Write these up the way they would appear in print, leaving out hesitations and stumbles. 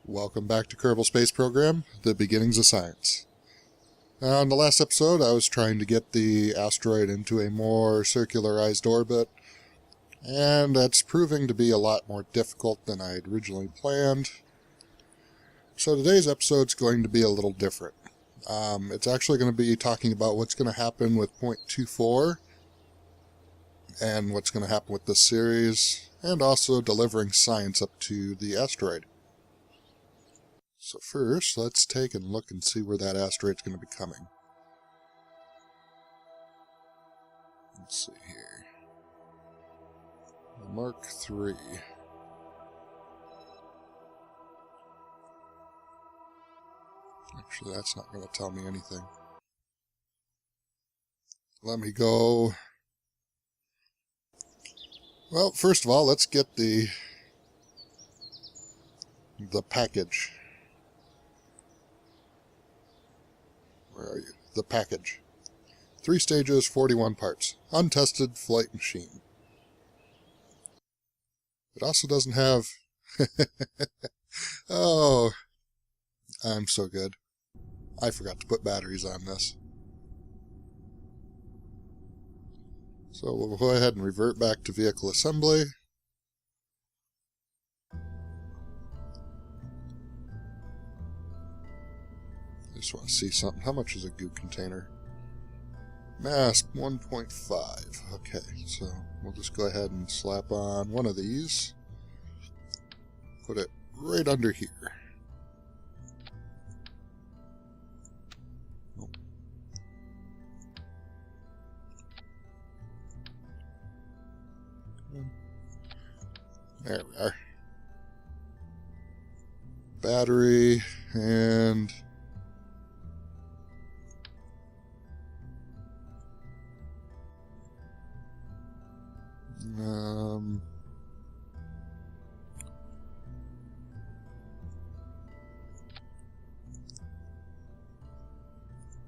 Welcome back to Kerbal Space Program, The Beginnings of Science. Now, in the last episode, I was trying to get the asteroid into a more circularized orbit, and that's proving to be a lot more difficult than I had originally planned. So today's episode's going to be a little different. It's actually going to be talking about what's going to happen with point 24, and what's going to happen with this series, and also delivering science up to the asteroid. So first, let's take a look and see where that asteroid's going to be coming. Let's see here. The Mark III. Actually, that's not going to tell me anything. Let me go. Well, first of all, let's get the package. Where are you? The package. 3 stages, 41 parts. Untested flight machine. It also doesn't have... Oh, I'm so good. I forgot to put batteries on this. So we'll go ahead and revert back to vehicle assembly. I just want to see something. How much is a goo container? Mass 1.5. Okay, so we'll just go ahead and slap on one of these. Put it right under here. Oh. There we are. Battery and...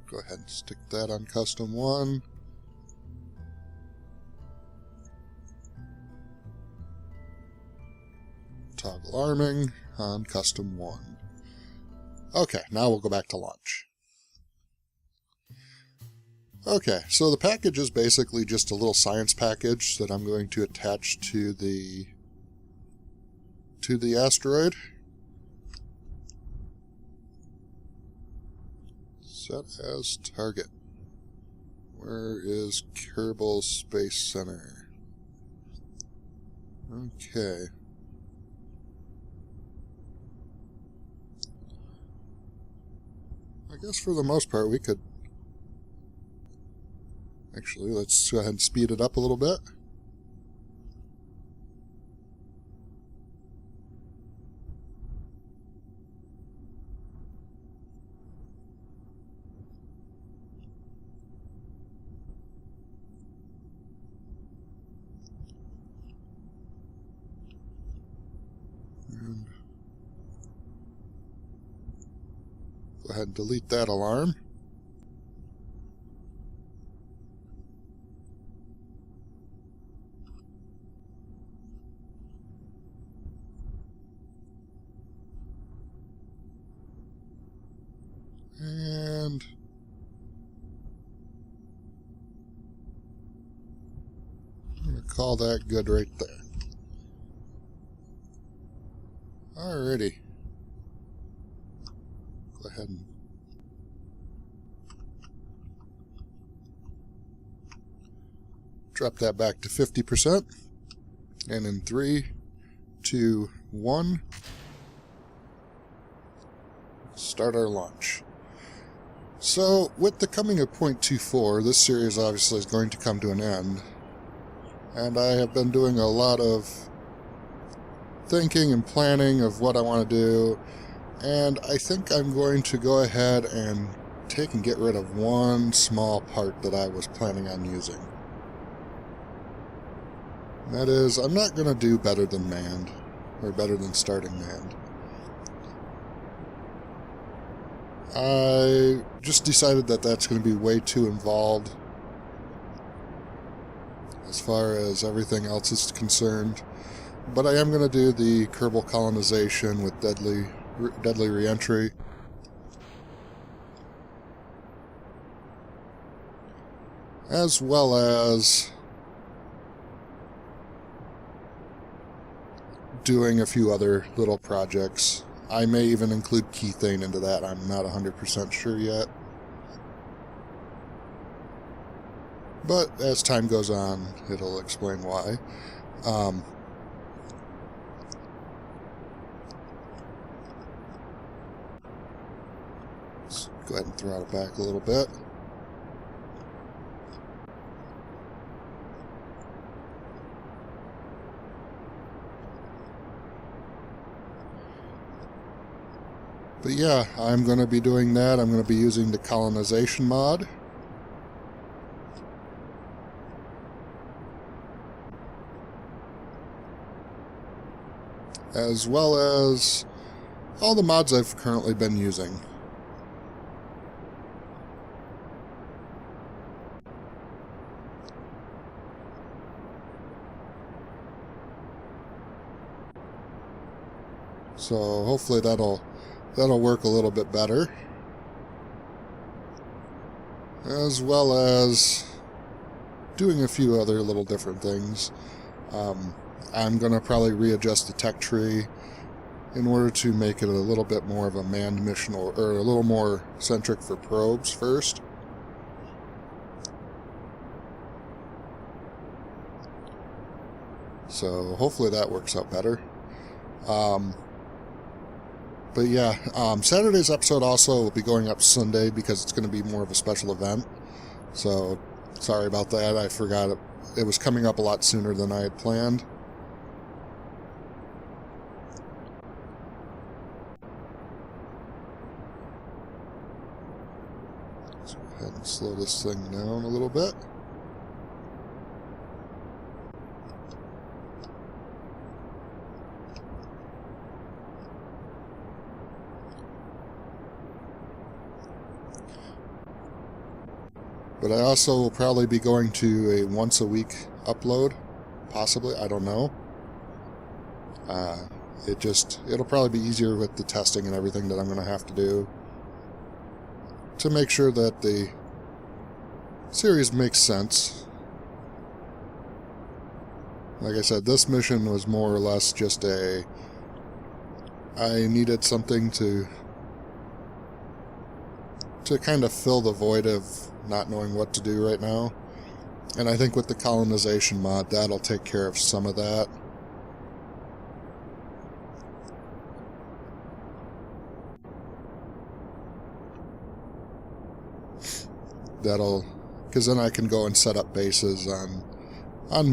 go ahead and stick that on custom 1. Toggle arming on custom 1. Okay, now we'll go back to launch. Okay, so the package is basically just a little science package that I'm going to attach to the asteroid. Set as target. Where is Kerbal Space Center? Okay. I guess for the most part we could... Actually, let's go ahead and speed it up a little bit. And go ahead and delete that alarm. And I'm going to call that good right there. Alrighty. Go ahead and drop that back to 50%. And in 3, 2, 1, start our launch. So, with the coming of point 24, this series obviously is going to come to an end. And I have been doing a lot of thinking and planning of what I want to do. And I think I'm going to go ahead and take and get rid of one small part that I was planning on using. And that is, I'm not going to do better than manned, or better than starting manned. I just decided that that's going to be way too involved as far as everything else is concerned. But I am going to do the Kerbal colonization with deadly deadly reentry. As well as doing a few other little projects. I may even include Kethane into that. I'm not 100% sure yet. But as time goes on, it'll explain why. Let's go ahead and throttle back a little bit. But yeah, I'm going to be doing that. I'm going to be using the colonization mod. As well as all the mods I've currently been using. So hopefully that'll work a little bit better. As well as doing a few other little different things. I'm going to probably readjust the tech tree in order to make it a little bit more of a manned mission, or a little more centric for probes first. So hopefully that works out better. But yeah, Saturday's episode also will be going up Sunday because it's going to be more of a special event. So sorry about that. I forgot it was coming up a lot sooner than I had planned. Let's go ahead and slow this thing down a little bit. But I also will probably be going to a once-a-week upload, possibly, I don't know. It'll probably be easier with the testing and everything that I'm going to have to do to make sure that the series makes sense. Like I said, this mission was more or less just I needed something to kind of fill the void of not knowing what to do right now. And I think with the colonization mod, that'll take care of some of that. Because then I can go and set up bases on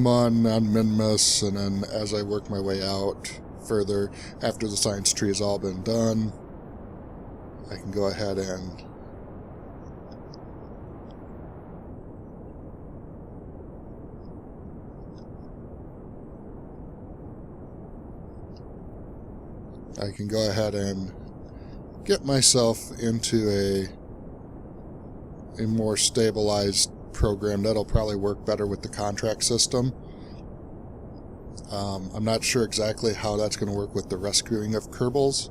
Mun, on Minmus, and then as I work my way out further, after the science tree has all been done, I can go ahead and get myself into a more stabilized program that'll probably work better with the contract system. I'm not sure exactly how that's going to work with the rescuing of Kerbals.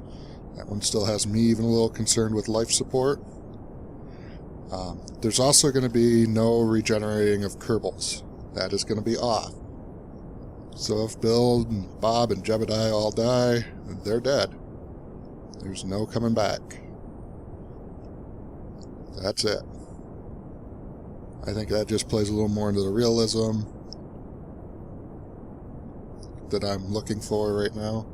That one still has me even a little concerned with life support. There's also going to be no regenerating of Kerbals. That is going to be off. So if Bill and Bob and Jebediah all die, they're dead. There's no coming back. That's it. I think that just plays a little more into the realism that I'm looking for right now.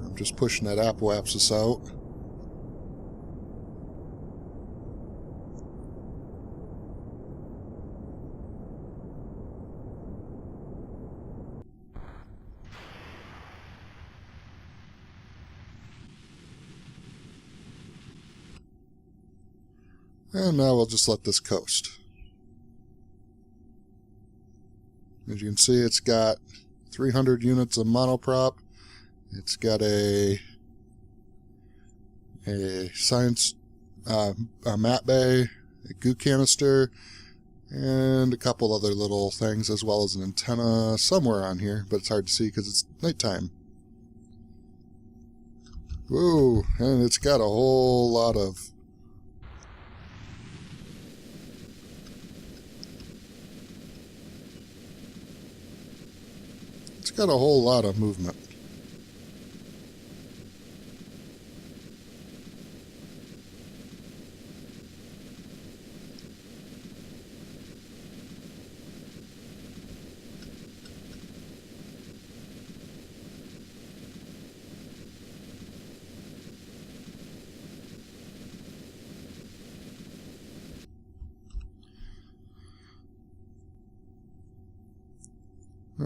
I'm just pushing that apoapsis out. And now we'll just let this coast. As you can see, it's got 300 units of monoprop. It's got a science a mat bay, a goo canister, And a couple other little things, as well as an antenna somewhere on here, but it's hard to see because it's nighttime. Whoa, and it's got a whole lot of... It's got a whole lot of movement.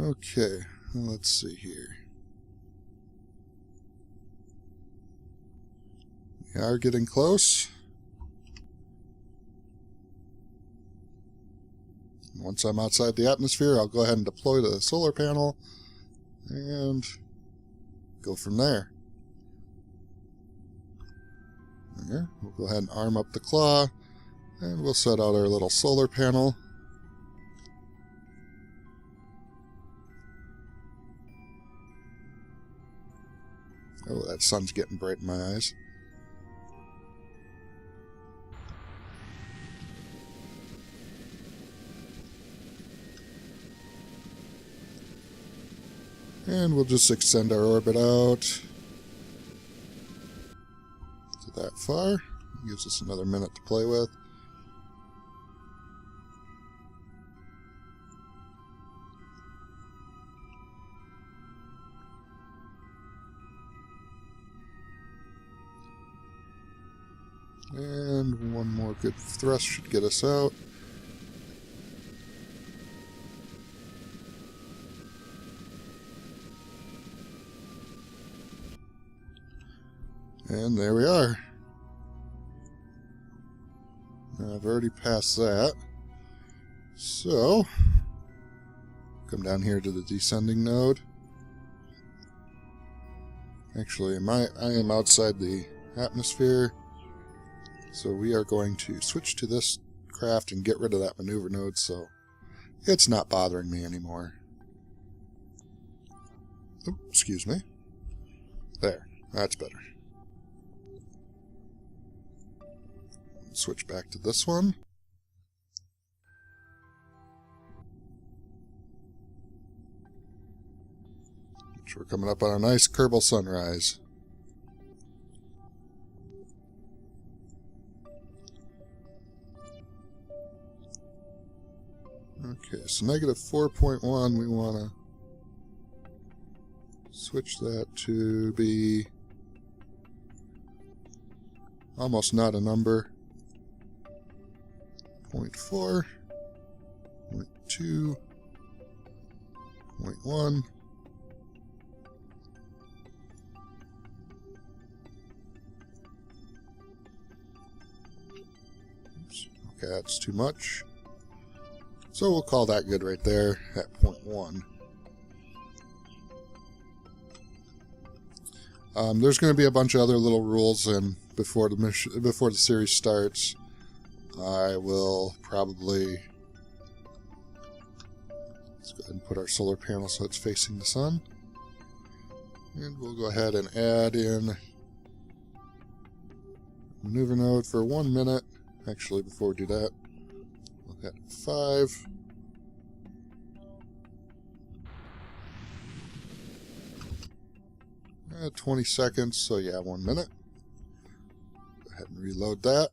Okay, let's see here. We are getting close. Once I'm outside the atmosphere, I'll go ahead and deploy the solar panel and go from there. There, we'll go ahead and arm up the claw, and we'll set out our little solar panel. Oh, that sun's getting bright in my eyes. And we'll just extend our orbit out to that far. Gives us another minute to play with. And one more good thrust should get us out. And there we are. I've already passed that. So, come down here to the descending node. Actually, I am outside the atmosphere. So we are going to switch to this craft and get rid of that maneuver node so it's not bothering me anymore. Oh, excuse me. There, that's better. Switch back to this one. Which we're coming up on a nice Kerbal sunrise. Okay, so negative 4.1, we want to switch that to be almost not a number. 0.4, 0.2, 0.1. Oops. Okay, that's too much. So we'll call that good right there at 0.1. There's going to be a bunch of other little rules, and before the series starts, I will probably, let's go ahead and put our solar panel so it's facing the sun, and we'll go ahead and add in maneuver node for 1 minute. Actually, before we do that, look at 5. At 20 seconds, so yeah, 1 minute. Go ahead and reload that.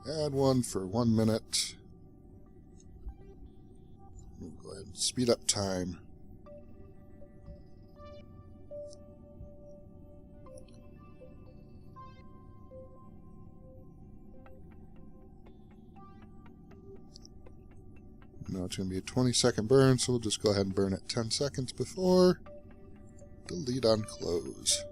Add one for 1 minute. We'll go ahead and speed up time. Now it's going to be a 20-second burn, so we'll just go ahead and burn it 10 seconds before. Delete on close.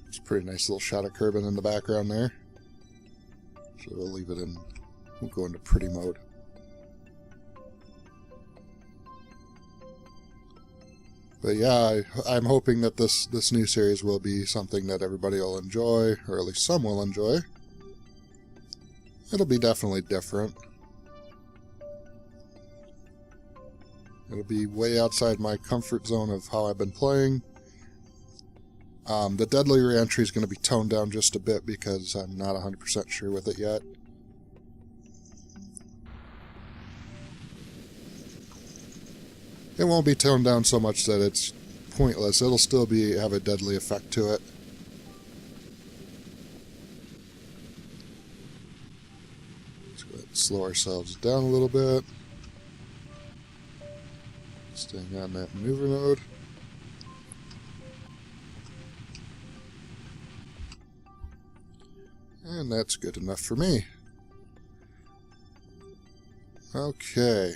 It's a pretty nice little shot of Kerbal in the background there. So we'll leave it in, we'll go into pretty mode. But yeah, I'm hoping that this new series will be something that everybody will enjoy, or at least some will enjoy. It'll be definitely different. It'll be way outside my comfort zone of how I've been playing. The deadly re-entry is going to be toned down just a bit because I'm not 100% sure with it yet. It won't be toned down so much that it's pointless. It'll still have a deadly effect to it. Let's go ahead and slow ourselves down a little bit. Staying on that maneuver mode. And that's good enough for me. Okay.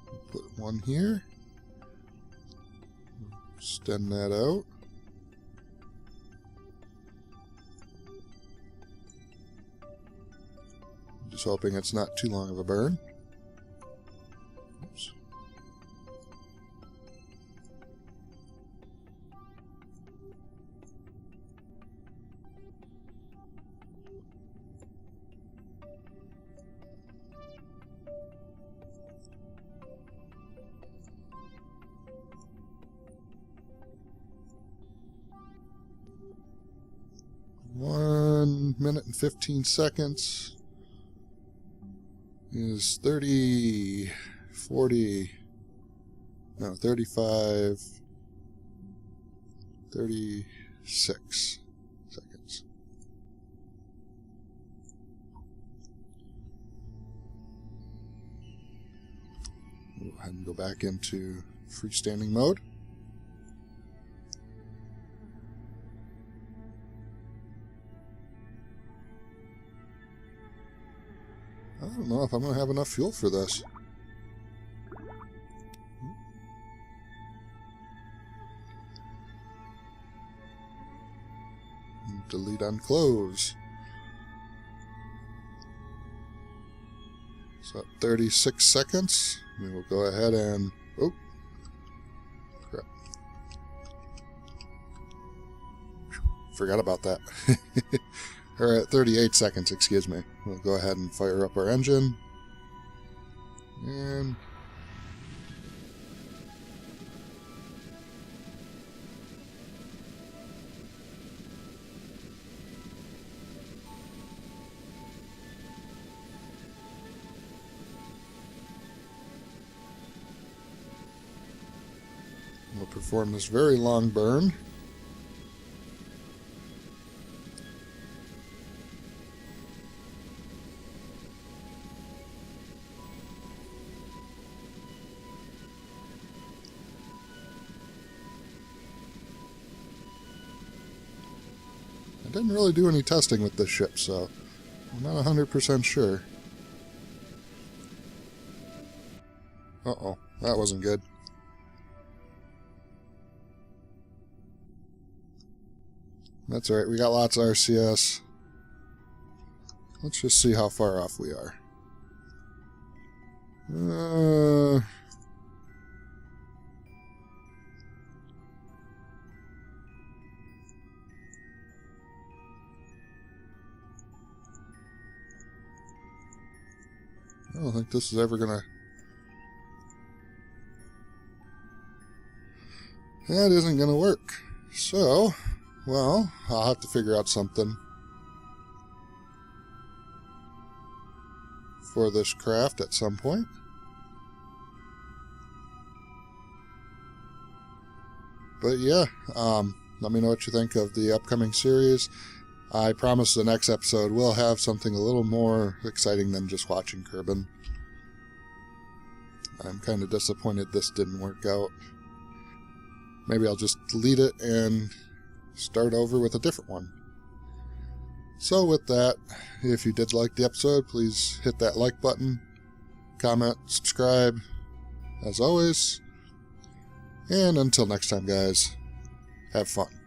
I'll put one here. Extend that out. Just hoping it's not too long of a burn. Oops. One minute and 15 seconds. Is 30, 40, no, 35, 36 seconds. We'll go ahead and go back into freestanding mode. I don't know if I'm going to have enough fuel for this. Delete on close. So 36 seconds. We will go ahead and... Oh! Crap. Forgot about that. Or at 38 seconds, excuse me. We'll go ahead and fire up our engine. And... we'll perform this very long burn. I didn't really do any testing with this ship, so I'm not 100% sure. Uh-oh, that wasn't good. That's alright, we got lots of RCS. Let's just see how far off we are. I don't think this is ever gonna... That isn't gonna work. So, well, I'll have to figure out something for this craft at some point. But yeah, let me know what you think of the upcoming series. I promise the next episode will have something a little more exciting than just watching Kerbal. I'm kind of disappointed this didn't work out. Maybe I'll just delete it and start over with a different one. So with that, if you did like the episode, please hit that like button, comment, subscribe, as always. And until next time, guys, have fun.